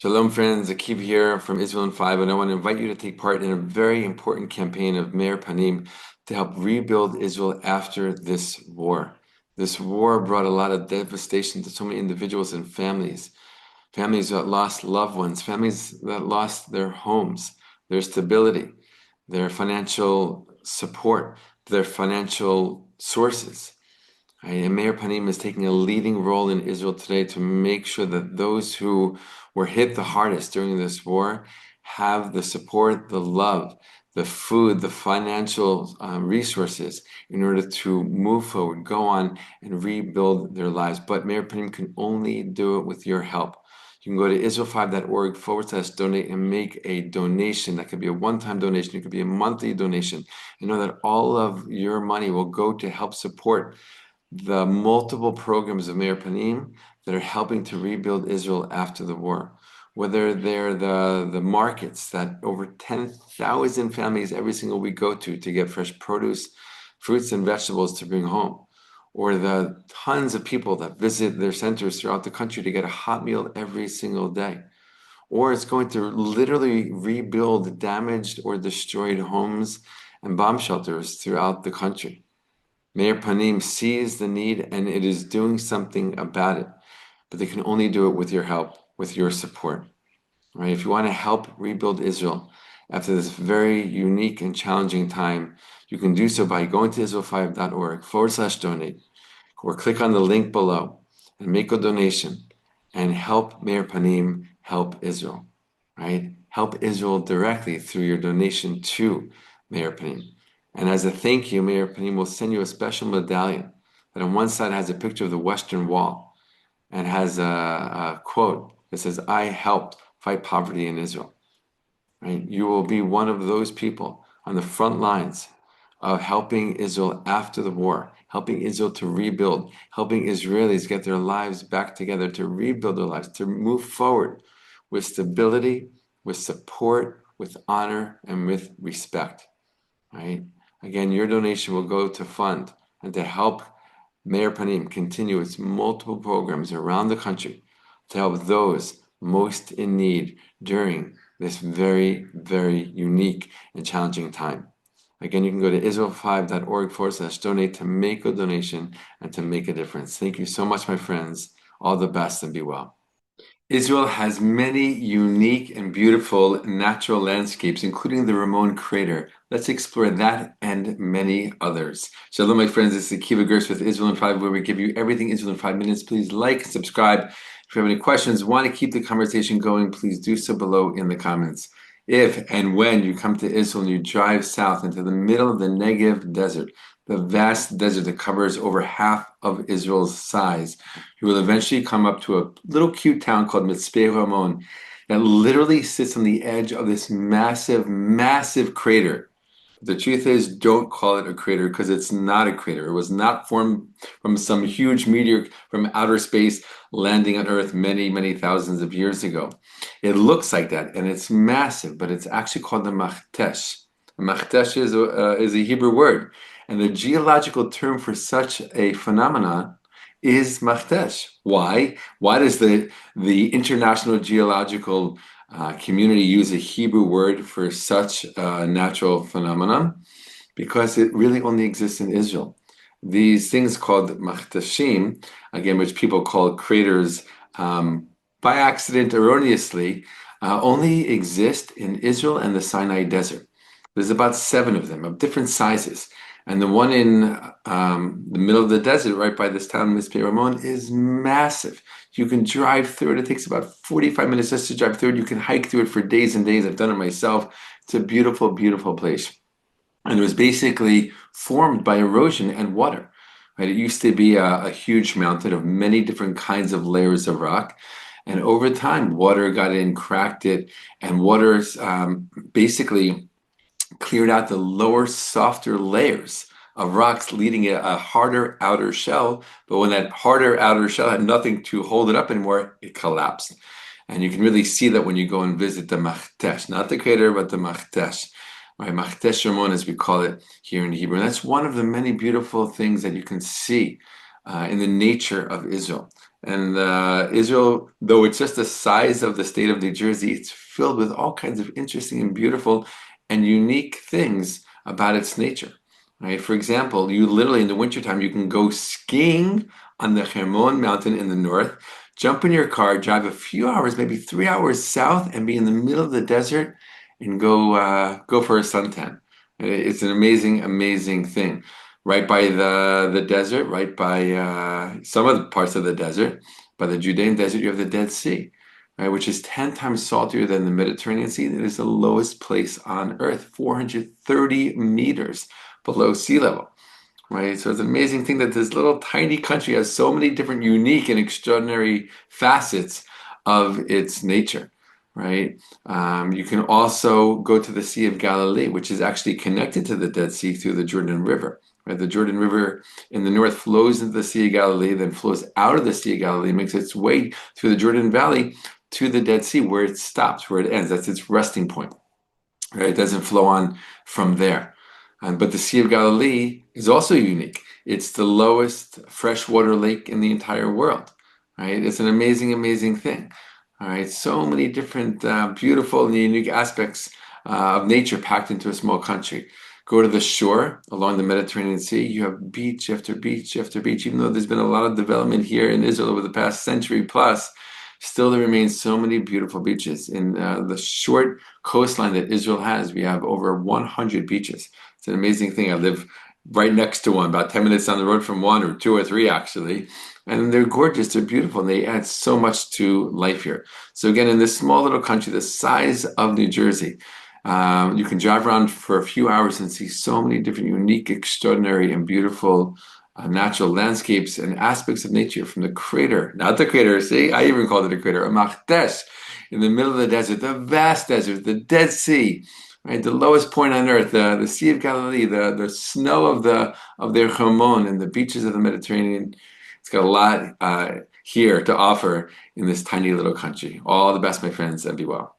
Shalom, friends. Akib here from Israel in 5, and I want to invite you to take part in a very important campaign of Meir Panim to help rebuild Israel after this war. This war brought a lot of devastation to so many individuals and families. Families that lost loved ones, families that lost their homes, their stability, their financial support, their financial sources. And Meir Panim is taking a leading role in Israel today to make sure that those who were hit the hardest during this war have the support, the love, the food, the financial resources in order to move forward, go on and rebuild their lives. But Meir Panim can only do it with your help. You can go to Israel5.org/donate and make a donation. That could be a one-time donation. It could be a monthly donation. And know that all of your money will go to help support the multiple programs of Meir Panim that are helping to rebuild Israel after the war. Whether they're the markets that over 10,000 families every single week go to get fresh produce, fruits and vegetables to bring home, or the tons of people that visit their centers throughout the country to get a hot meal every single day. Or it's going to literally rebuild damaged or destroyed homes and bomb shelters throughout the country. Meir Panim sees the need and it is doing something about it, but they can only do it with your help, with your support. Right? If you want to help rebuild Israel after this very unique and challenging time, you can do so by going to Israel5.org/donate, or click on the link below and make a donation and help Meir Panim help Israel. Right? Help Israel directly through your donation to Meir Panim. And as a thank you, Meir Panim will send you a special medallion that on one side has a picture of the Western Wall and has a quote that says, "I helped fight poverty in Israel." Right? You will be one of those people on the front lines of helping Israel after the war, helping Israel to rebuild, helping Israelis get their lives back together, to rebuild their lives, to move forward with stability, with support, with honor, and with respect. Right? Again, your donation will go to fund and to help Meir Panim continue its multiple programs around the country to help those most in need during this very, very unique and challenging time. Again, you can go to Israel5.org/donate to make a donation and to make a difference. Thank you so much, my friends. All the best and be well. Israel has many unique and beautiful natural landscapes, including the Ramon crater. Let's explore that and many others. Shalom, my friends. This is Akiva Gersh with Israel in 5, where we give you everything Israel in 5 minutes. Please like and subscribe. If you have any questions, want to keep the conversation going, please do so below in the comments. If and when you come to Israel and you drive south into the middle of the Negev desert, the vast desert that covers over half of Israel's size, you will eventually come up to a little cute town called Makhtesh Ramon that literally sits on the edge of this massive, massive crater. The truth is, don't call it a crater because it's not a crater. It was not formed from some huge meteor from outer space landing on Earth many, many thousands of years ago. It looks like that, and it's massive, but it's actually called the Makhtesh. Makhtesh is a Hebrew word, and the geological term for such a phenomenon is Makhtesh. Why? Why does the International Geological community use a Hebrew word for such a natural phenomenon? Because it really only exists in Israel. These things called Makhteshim, again, which people call craters by accident, erroneously, only exist in Israel and the Sinai Desert. There's about 7 of them of different sizes. And the one in the middle of the desert, right by this town, Makhtesh Ramon, is massive. You can drive through it. It takes about 45 minutes just to drive through it. You can hike through it for days and days. I've done it myself. It's a beautiful, beautiful place. And it was basically formed by erosion and water. Right? It used to be a huge mountain of many different kinds of layers of rock. And over time, water got in, cracked it, and water basically cleared out the lower, softer layers of rocks, leaving a harder outer shell. But when that harder outer shell had nothing to hold it up anymore, it collapsed. And you can really see that when you go and visit the Makhtesh, not the crater, but the Makhtesh. Right, Makhtesh Ramon, as we call it here in Hebrew. And that's one of the many beautiful things that you can see in the nature of Israel. And Israel, though it's just the size of the state of New Jersey, it's filled with all kinds of interesting and beautiful and unique things about its nature. Right? For example, you literally in the wintertime, you can go skiing on the Hermon mountain in the north, jump in your car, drive a few hours, maybe 3 hours south, and be in the middle of the desert and go for a suntan. It's an amazing, amazing thing. Right by the desert, right by some of the parts of the desert, by the Judean desert, you have the Dead Sea, right, which is 10 times saltier than the Mediterranean Sea. It is the lowest place on Earth, 430 meters below sea level, right? So it's an amazing thing that this little tiny country has so many different unique and extraordinary facets of its nature, right? You can also go to the Sea of Galilee, which is actually connected to the Dead Sea through the Jordan River. Right? The Jordan River in the north flows into the Sea of Galilee, then flows out of the Sea of Galilee, makes its way through the Jordan Valley to the Dead Sea, where it stops, where it ends. That's its resting point. Right? It doesn't flow on from there. But the Sea of Galilee is also unique. It's the lowest freshwater lake in the entire world. Right? It's an amazing, amazing thing. All right, so many different beautiful and unique aspects of nature packed into a small country. Go to the shore along the Mediterranean Sea, you have beach after beach after beach. Even though there's been a lot of development here in Israel over the past century plus, still there remains so many beautiful beaches. In the short coastline that Israel has, we have over 100 beaches. It's an amazing thing. I live right next to one, about 10 minutes down the road from one, or two or three actually. And they're gorgeous, they're beautiful, and they add so much to life here. So again, in this small little country, the size of New Jersey, you can drive around for a few hours and see so many different unique, extraordinary, and beautiful natural landscapes and aspects of nature from the crater, not the crater, see, I even called it a crater, a Makhtesh in the middle of the desert, the Dead Sea, right, the lowest point on earth, the Sea of Galilee, the snow of the Hermon and the beaches of the Mediterranean. It's got a lot here to offer in this tiny little country. All the best, my friends, and be well.